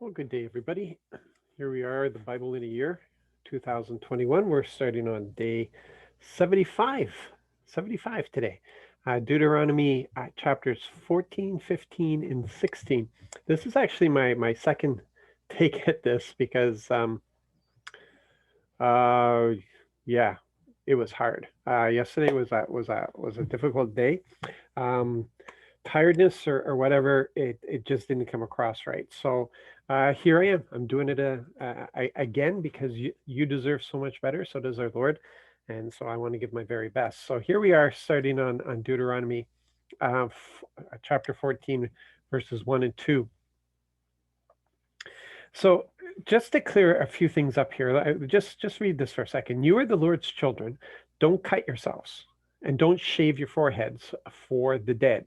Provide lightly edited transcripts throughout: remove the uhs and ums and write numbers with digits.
Well, good day, everybody. Here we are, the Bible in a year, 2021. We're starting on day 75, 75 today. Deuteronomy chapters 14, 15, and 16. This is actually my second take at this because, uh, yeah, it was hard. Yesterday was a difficult day. Um, Tiredness or whatever, it just didn't come across right. So here I am. I'm doing it again because you deserve so much better. So does our Lord. And so I want to give my very best. So here we are starting on Deuteronomy chapter 14, verses 1 and 2. So just to clear a few things up here, just read this for a second. You are the Lord's children. Don't cut yourselves and don't shave your foreheads for the dead,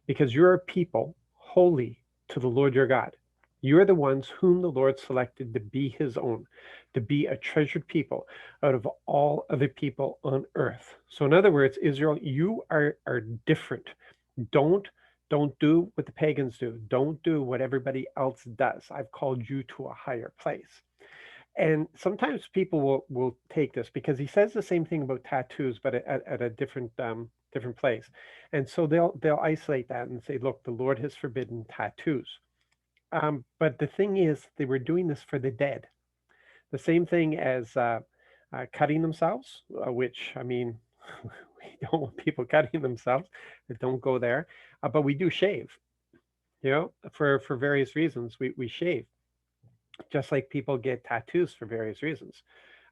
because you're a people holy to the Lord your God. You are the ones whom the Lord selected to be his own, to be a treasured people out of all other people on earth. So in other words, Israel, you are different. Don't don't do what the pagans do. Don't do what everybody else does. I've called you to a higher place. And sometimes people will take this because he says the same thing about tattoos, but at a different place. And so they'll isolate that and say, look, the Lord has forbidden tattoos. But the thing is, they were doing this for the dead. The same thing as cutting themselves, which I mean, we don't want people cutting themselves. Don't go there. But we do shave, for various reasons. We shave, just like people get tattoos for various reasons.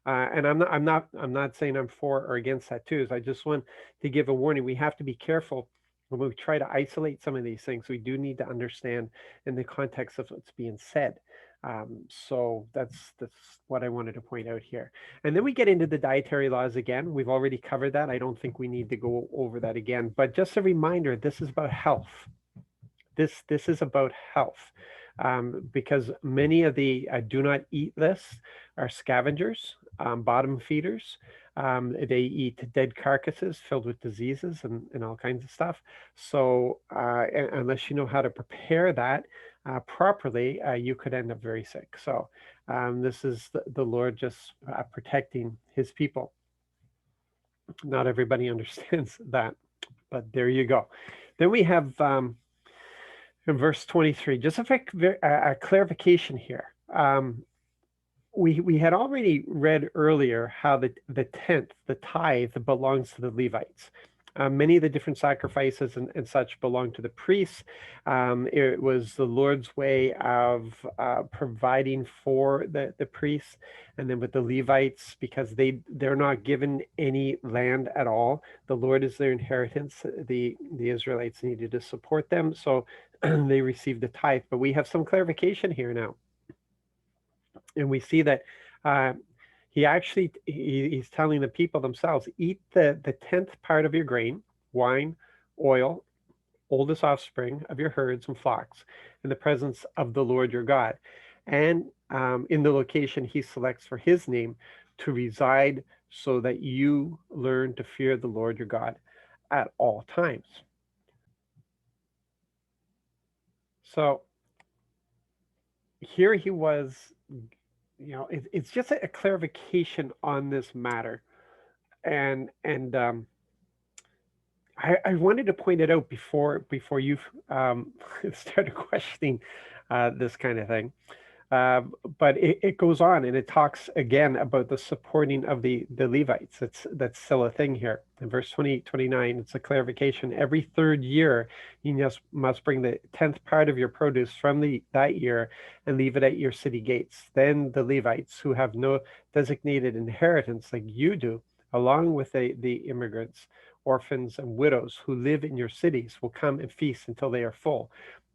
And I'm not saying I'm for or against tattoos. I just want to give a warning. We have to be careful when we try to isolate some of these things. We do need to understand in the context of what's being said. So that's what I wanted to point out here. And then we get into the dietary laws again. We've already covered that. I don't think we need to go over that again. But just a reminder, this is about health. This is about health, because many of the do not eat lists are scavengers, bottom feeders. They eat dead carcasses filled with diseases and all kinds of stuff. So unless you know how to prepare that properly, you could end up very sick. So this is the Lord just protecting his people. Not everybody understands that, but there you go. Then we have in verse 23, just a clarification here. We had already read earlier how the tenth, the tithe, belongs to the Levites. Many of the different sacrifices and such belong to the priests. It was the Lord's way of providing for the priests, and then with the Levites, because they're not given any land at all. The Lord is their inheritance. The Israelites needed to support them, so they received the tithe. But we have some clarification here now, and we see that uh, he's telling the people themselves, eat the tenth part of your grain, wine, oil, oldest offspring of your herds and flocks, in the presence of the Lord your God, and in the location he selects for his name to reside, so that you learn to fear the Lord your God at all times. So here he was, it's just a clarification on this matter. And I wanted to point it out before you started questioning this kind of thing. Uh, but it goes on and it talks again about the supporting of the Levites. That's still a thing here. In verse 29, it's a clarification. Every third year, you just must bring the tenth part of your produce from that year and leave it at your city gates. Then the Levites, who have no designated inheritance like you do, along with the immigrants, orphans, and widows who live in your cities, will come and feast until they are full.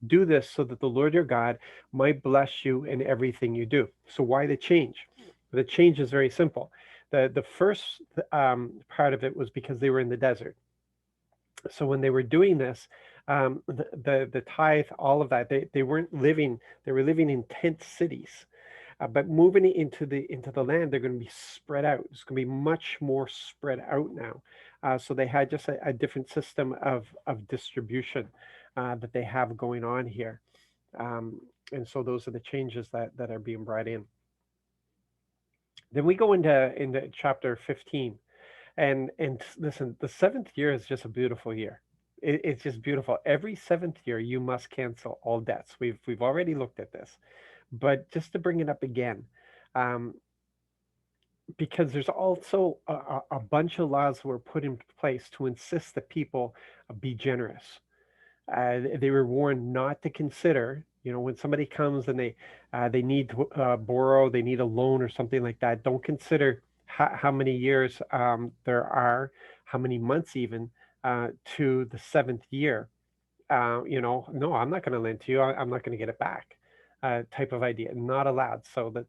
Do this so that the Lord your God might bless you in everything you do. So why the change? The change is very simple. The first part of it was because they were in the desert. So when they were doing this, the tithe, all of that, they weren't living. They were living in tent cities. But moving into the land, they're going to be spread out. It's going to be much more spread out now. So they had just a different system of distribution that they have going on here. Um, And so those are the changes that are being brought in. Then we go into chapter 15. And listen, the seventh year is just a beautiful year. It's just beautiful. Every seventh year, you must cancel all debts. We've already looked at this, but just to bring it up again, um, because there's also a bunch of laws that were put in place to insist that people be generous. They were warned not to consider, when somebody comes and they need to borrow, they need a loan or something like that. Don't consider how many years there are, how many months even to the seventh year. No, I'm not going to lend to you. I'm not going to get it back. Type of idea, not allowed. So that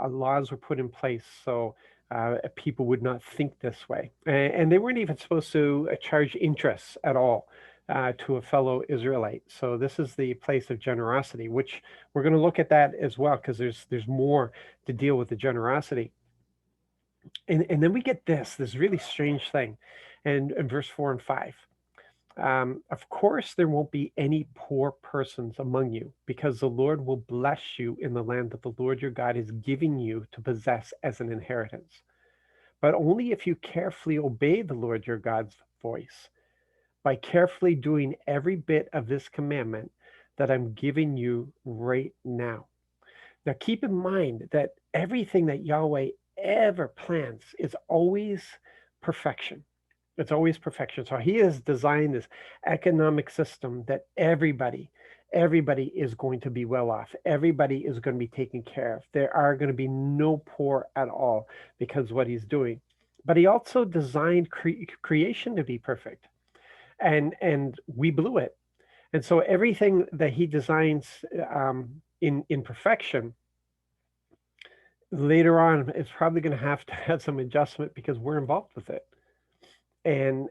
laws were put in place so people would not think this way, and they weren't even supposed to charge interest at all to a fellow Israelite. So this is the place of generosity, which we're going to look at that as well, because there's more to deal with the generosity. And then we get this really strange thing, and in verse 4 and 5. Of course, there won't be any poor persons among you, because the Lord will bless you in the land that the Lord your God is giving you to possess as an inheritance. But only if you carefully obey the Lord your God's voice, by carefully doing every bit of this commandment that I'm giving you right now. Now, keep in mind that everything that Yahweh ever plans is always perfection. It's always perfection. So he has designed this economic system that everybody is going to be well off. Everybody is going to be taken care of. There are going to be no poor at all because of what he's doing. But he also designed creation to be perfect. And we blew it. And so everything that he designs in perfection, later on, is probably going to have some adjustment because we're involved with it. And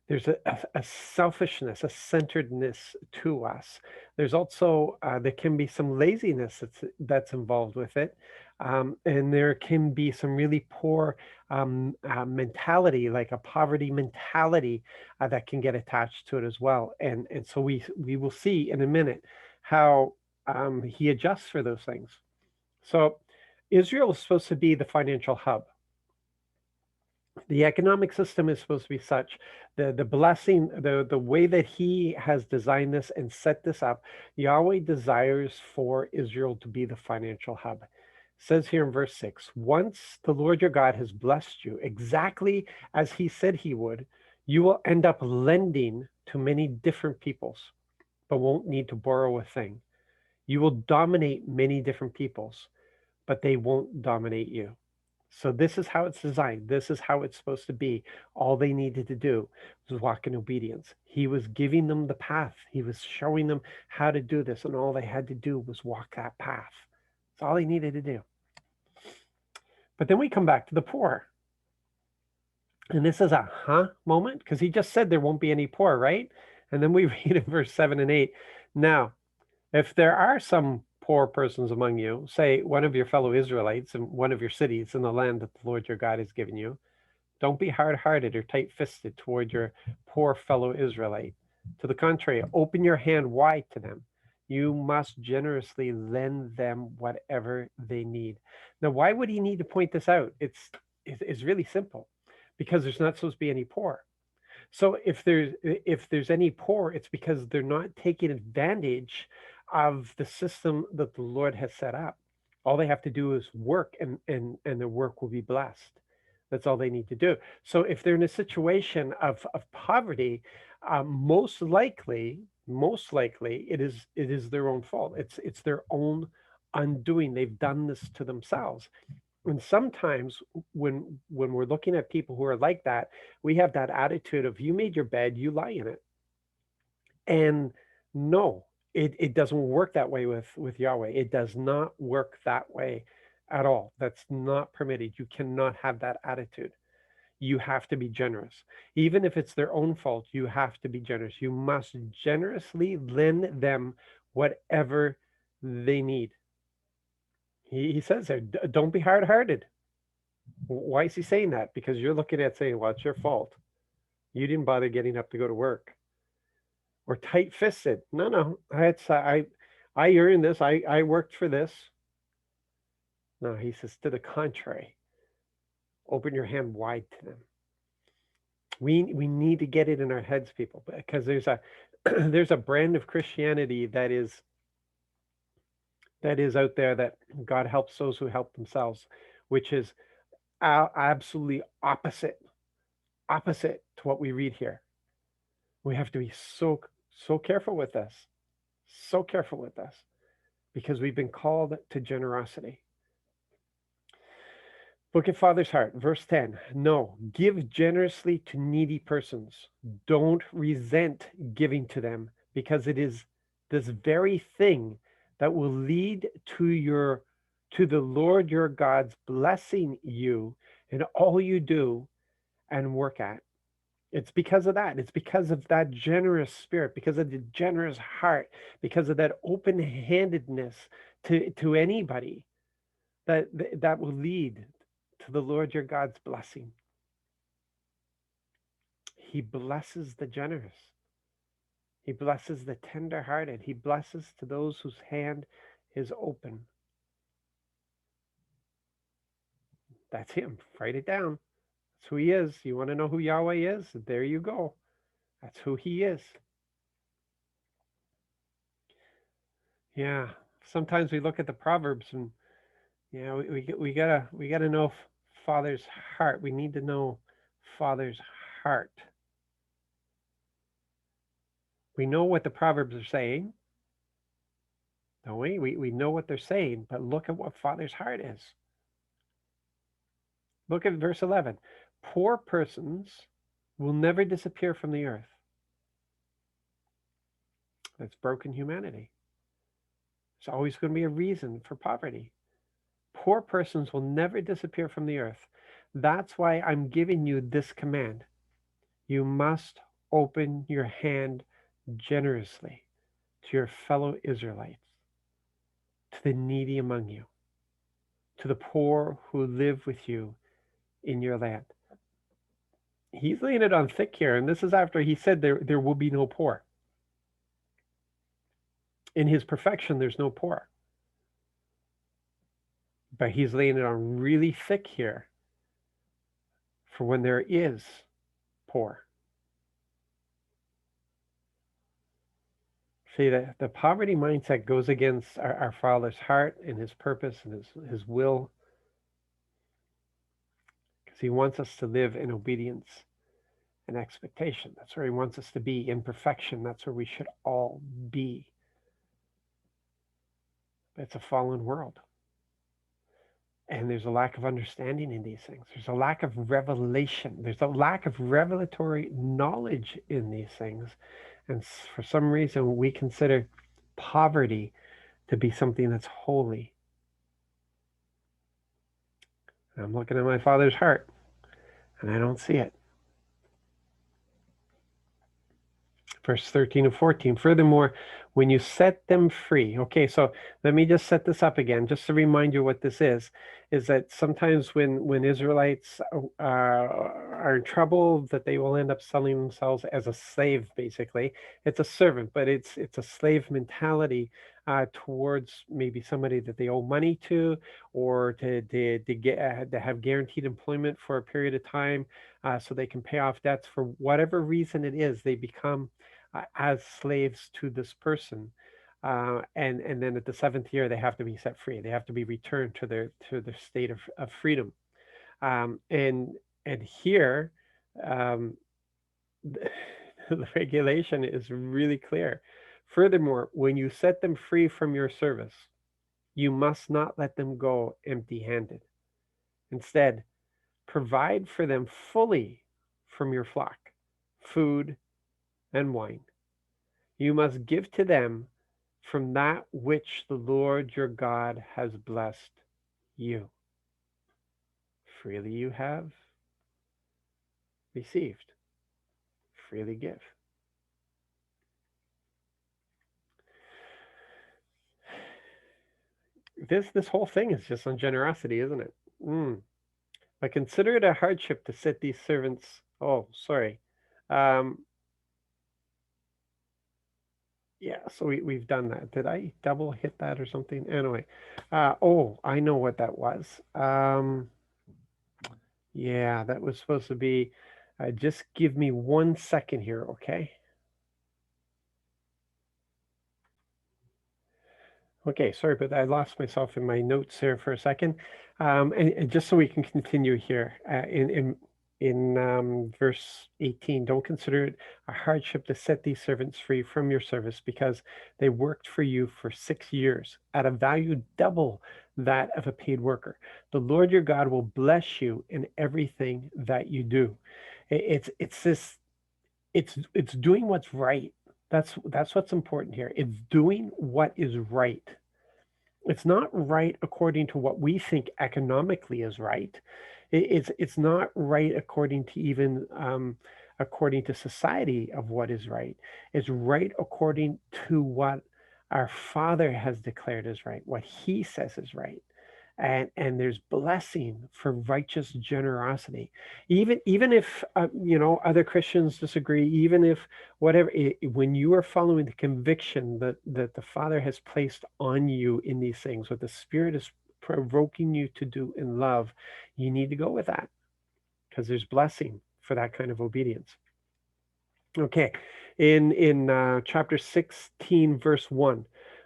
there's a selfishness, a centeredness to us. There's also there can be some laziness that's involved with it, and there can be some really poor mentality, like a poverty mentality, that can get attached to it as well. And so we will see in a minute how he adjusts for those things. So Israel is supposed to be the financial hub. The economic system is supposed to be such, the blessing, the way that he has designed this and set this up. Yahweh desires for Israel to be the financial hub. It says here in verse 6, once the Lord your God has blessed you exactly as he said he would, you will end up lending to many different peoples, but won't need to borrow a thing. You will dominate many different peoples, but they won't dominate you. So this is how it's designed. This is how it's supposed to be. All they needed to do was walk in obedience. He was giving them the path. He was showing them how to do this, and all they had to do was walk that path. That's all they needed to do. But then we come back to the poor. And this is a moment, because he just said there won't be any poor, right? And then we read in verse 7 and 8. Now, if there are some poor persons among you, say one of your fellow Israelites in one of your cities in the land that the Lord your God has given you, don't be hard-hearted or tight-fisted toward your poor fellow Israelite. To the contrary, open your hand wide to them. You must generously lend them whatever they need. Now, why would he need to point this out? It's really simple, because there's not supposed to be any poor. So if there's any poor, it's because they're not taking advantage of the system that the Lord has set up. All they have to do is work, and their work will be blessed. That's all they need to do. So if they're in a situation of poverty, most likely it is their own fault. It's their own undoing. They've done this to themselves. And sometimes when we're looking at people who are like that, we have that attitude of, you made your bed, you lie in it. And no, it doesn't work that way with Yahweh. It does not work that way at all. That's not permitted. You cannot have that attitude. You have to be generous. Even if it's their own fault, you have to be generous. You must generously lend them whatever they need. He says there, don't be hard-hearted. Why is he saying that? Because you're looking at saying, well, it's your fault. You didn't bother getting up to go to work. Or tight-fisted. No, it's I earned this. I worked for this. No, he says, to the contrary, open your hand wide to them. We need to get it in our heads, people, because there's a there's a brand of Christianity that is out there that God helps those who help themselves, which is absolutely opposite to what we read here. We have to be so careful with this, so careful with this, because we've been called to generosity. Look at Father's heart, verse 10. No, give generously to needy persons. Don't resent giving to them, because it is this very thing that will lead to the Lord your God's blessing you in all you do and work at. It's because of that. It's because of that generous spirit, because of the generous heart, because of that open-handedness to anybody that will lead to the Lord your God's blessing. He blesses the generous. He blesses the tender-hearted. He blesses to those whose hand is open. That's him. Write it down. That's who he is. You want to know who Yahweh is? There you go. That's who he is. Yeah. Sometimes we look at the Proverbs and we gotta know Father's heart. We need to know Father's heart. We know what the Proverbs are saying, don't we? We know what they're saying, but look at what Father's heart is. Look at verse 11. Poor persons will never disappear from the earth. That's broken humanity. There's always going to be a reason for poverty. Poor persons will never disappear from the earth. That's why I'm giving you this command. You must open your hand generously to your fellow Israelites, to the needy among you, to the poor who live with you in your land. He's laying it on thick here, and this is after he said there will be no poor. In his perfection, there's no poor. But he's laying it on really thick here for when there is poor. See, the poverty mindset goes against our Father's heart and his purpose and his will, because he wants us to live in obedience and expectation. That's where he wants us to be, in perfection. That's where we should all be. But it's a fallen world. And there's a lack of understanding in these things. There's a lack of revelation. There's a lack of revelatory knowledge in these things. And for some reason, we consider poverty to be something that's holy. And I'm looking at my Father's heart, and I don't see it. Verse 13 and 14. Furthermore, when you set them free. Okay, so let me just set this up again, just to remind you what this is that sometimes when Israelites are in trouble, that they will end up selling themselves as a slave, basically. It's a servant, but it's a slave mentality towards maybe somebody that they owe money to, or to have guaranteed employment for a period of time, so they can pay off debts. For whatever reason it is, they become as slaves to this person, and then at the 7th year they have to be set free. They have to be returned to their state of freedom. And here, the regulation is really clear. Furthermore, when you set them free from your service, you must not let them go empty-handed. Instead, provide for them fully from your flock, food and wine. You must give to them from that which the Lord your God has blessed you. Freely you have received, freely give. This whole thing is just on generosity, isn't it? But consider it a hardship to set these servants. Oh, sorry. Yeah, so we've done that. Did I double hit that or something? Anyway, oh, I know what that was. Yeah, that was supposed to be. Just give me 1 second here, okay? Okay, sorry, but I lost myself in my notes here for a second. And just so we can continue here in verse 18, don't consider it a hardship to set these servants free from your service because they worked for you for 6 years at a value double that of a paid worker. The Lord your God will bless you in everything that you do. It's this it's doing what's right. That's what's important here. It's doing what is right. It's not right according to what we think economically is right. It's not right according to even according to society of what is right. It's right according to what our Father has declared is right, what He says is right. And there's blessing for righteous generosity, even if other Christians disagree, even if whatever, when you are following the conviction that the Father has placed on you in these things, what the Spirit is provoking you to do in love, you need to go with that because there's blessing for that kind of obedience. Okay, in chapter 16, verse 1.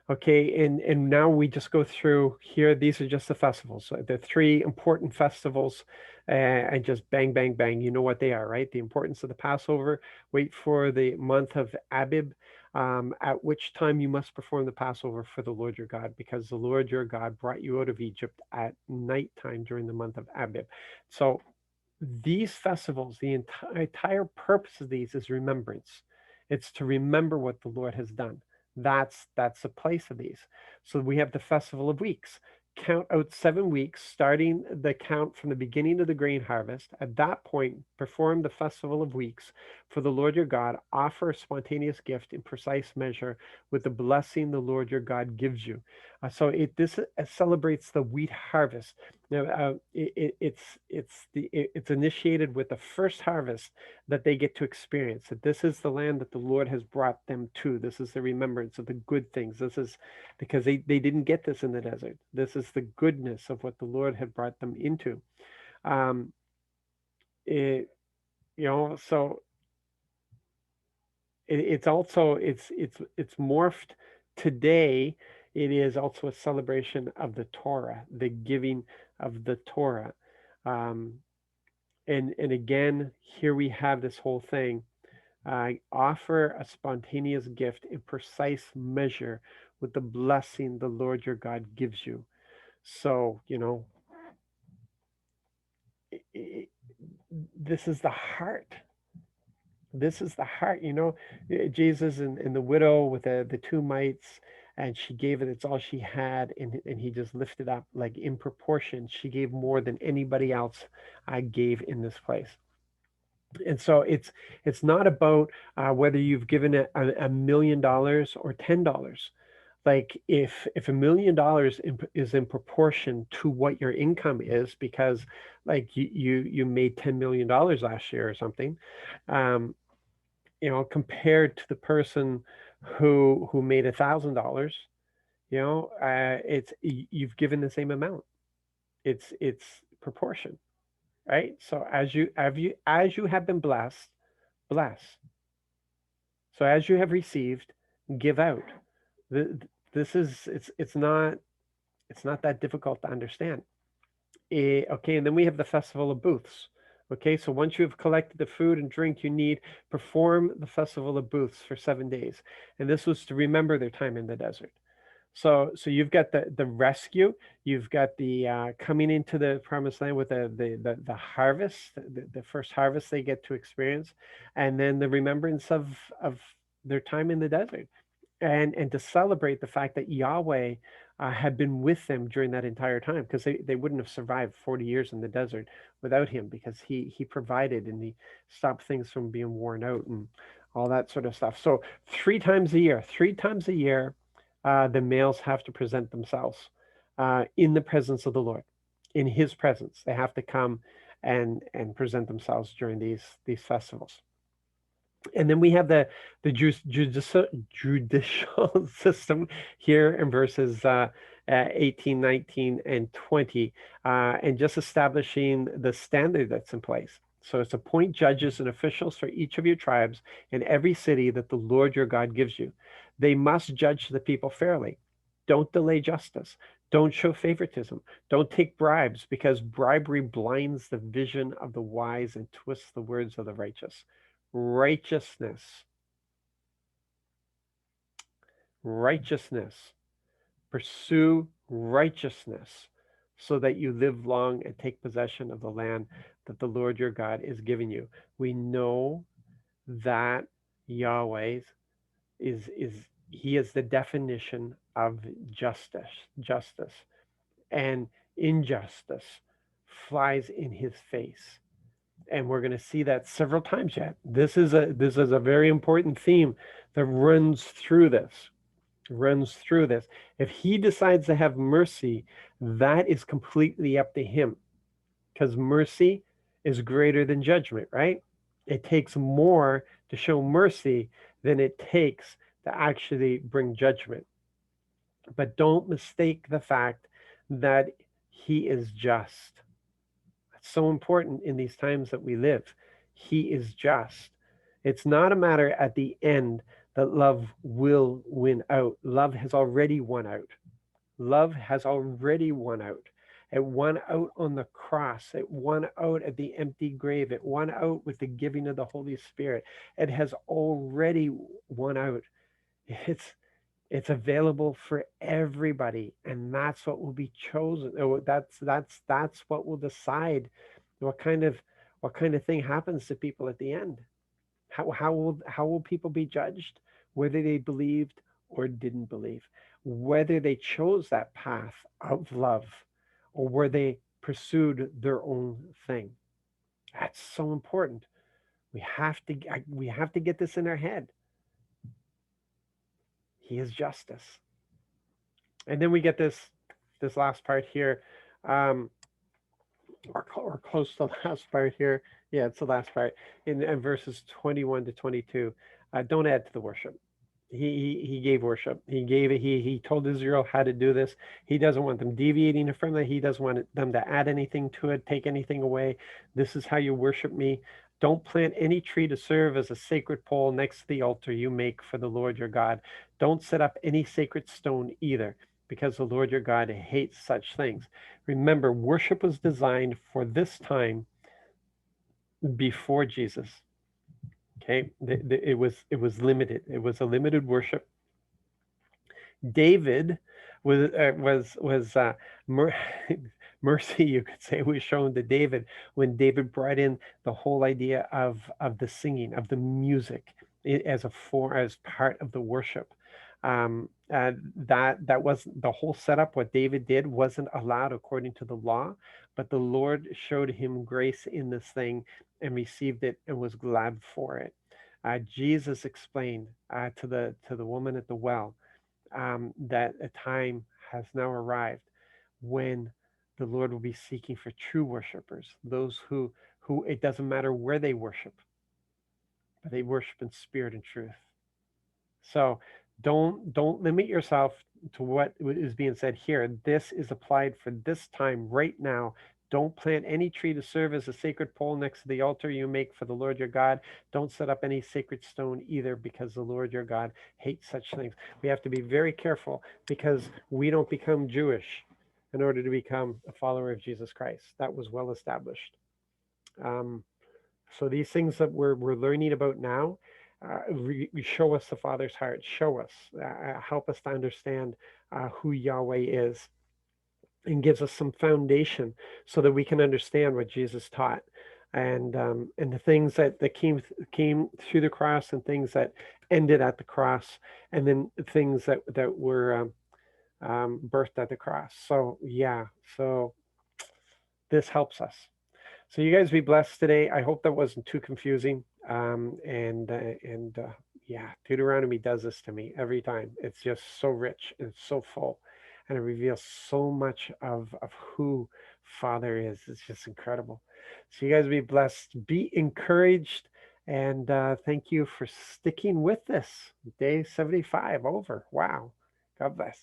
Okay, and now we just go through here. These are just the festivals. So the three important festivals, and just bang, bang, bang. You know what they are, right? The importance of the Passover. Wait for the month of Abib, at which time you must perform the Passover for the Lord your God, because the Lord your God brought you out of Egypt at nighttime during the month of Abib. So these festivals, the entire purpose of these is remembrance. It's to remember what the Lord has done. That's the place of these. So we have the Festival of Weeks. Count out 7 weeks, starting the count from the beginning of the grain harvest. At that point, perform the Festival of Weeks for the Lord your God. Offer a spontaneous gift in precise measure with the blessing the Lord your God gives you. So this celebrates the wheat harvest. Now, it's initiated with the first harvest that they get to experience. That this is the land that the Lord has brought them to. This is the remembrance of the good things. This is because they didn't get this in the desert. This is the goodness of what the Lord had brought them into. Um, it, so it's also it's morphed today. It is also a celebration of the Torah, the giving of the Torah. Um, and again, here we have this whole thing. Offer a spontaneous gift in precise measure with the blessing the Lord your God gives you. So, i i this is the heart. This is the heart, Jesus and the widow with the two mites, and she gave it, it's all she had, and he just lifted up, like in proportion. She gave more than anybody else I gave in this place. And so it's not about whether you've given it $1 million or $10. Like if $1 million is in proportion to what your income is, because like you made $10 million last year or something, um, compared to the person who made $1,000, it's you've given the same amount. It's proportion, right? So as you have been blessed, bless. So as you have received, give out. This is it's not that difficult to understand. Okay, and then we have the Festival of Booths. Okay, so once you have collected the food and drink you need, perform the Festival of Booths for 7 days. And this was to remember their time in the desert. So you've got the rescue, you've got the coming into the promised land with the harvest, the first harvest they get to experience, and then the remembrance of their time in the desert, and to celebrate the fact that Yahweh had been with them during that entire time, because they wouldn't have survived 40 years in the desert without him, because he provided and he stopped things from being worn out and all that sort of stuff. So three times a year, the males have to present themselves in the presence of the Lord, in his presence. They have to come and present themselves during these festivals. And then we have the judicial system here in verses 18, 19, and 20, and just establishing the standard that's in place. So it's appoint judges and officials for each of your tribes in every city that the Lord your God gives you. They must judge the people fairly. Don't delay justice. Don't show favoritism. Don't take bribes, because bribery blinds the vision of the wise and twists the words of the righteous. Righteousness, righteousness. Pursue righteousness so that you live long and take possession of the land that the Lord your God is giving you. We know that Yahweh is he is the definition of justice, and injustice flies in his face. And we're going to see that several times yet. This is a very important theme that runs through this. If he decides to have mercy, that is completely up to him, because mercy is greater than judgment, right? It takes more to show mercy than it takes to actually bring judgment. But don't mistake the fact that he is just. That's so important in these times that we live. He is just. It's not a matter at the end that love will win out. Love has already won out. Love has already won out. It won out on the cross. It won out at the empty grave. It won out with the giving of the Holy Spirit. It has already won out. It's it's available for everybody, and that's what will be chosen. That's what will decide what kind of thing happens to people at the end. How will people be judged? Whether they believed or didn't believe, whether they chose that path of love, or where they pursued their own thing. That's so important. We have to get this in our head. He is justice. And then we get this last part here, um, or close to the last part here. Yeah, it's the last part in verses 21 to 22. Don't add to the worship. He gave worship. He told Israel how to do this. He doesn't want them deviating from that. He doesn't want them to add anything to it, take anything away. This is how you worship me. Don't plant any tree to serve as a sacred pole next to the altar you make for the Lord your God. Don't set up any sacred stone either, because the Lord your God hates such things. Remember, worship was designed for this time before Jesus. Okay, it was limited. It was a limited worship. David was mer- mercy, you could say, was shown to David when David brought in the whole idea of the singing, of the music, as part of the worship. That wasn't the whole setup. What David did wasn't allowed according to the law, but the Lord showed him grace in this thing and received it and was glad for it. Jesus explained to the woman at the well, that a time has now arrived when the Lord will be seeking for true worshipers, those who it doesn't matter where they worship, but they worship in spirit and truth. So don't limit yourself to what is being said here. This is applied for this time right now. Don't plant any tree to serve as a sacred pole next to the altar you make for the Lord your God. Don't set up any sacred stone either, because the Lord your God hates such things. We have to be very careful, because we don't become Jewish in order to become a follower of Jesus Christ. That was well established. Um, so these things that we're learning about now, show us the Father's heart. Show us, help us to understand who Yahweh is, and gives us some foundation so that we can understand what Jesus taught, and the things that came through the cross, and things that ended at the cross, and then things that were birthed at the cross. So yeah, so this helps us. So you guys be blessed today. I hope that wasn't too confusing. Yeah, Deuteronomy does this to me every time. It's just so rich and it's so full, and it reveals so much of who Father is. It's just incredible. So you guys be blessed, be encouraged, And thank you for sticking with this. Day 75 over. Wow. God bless.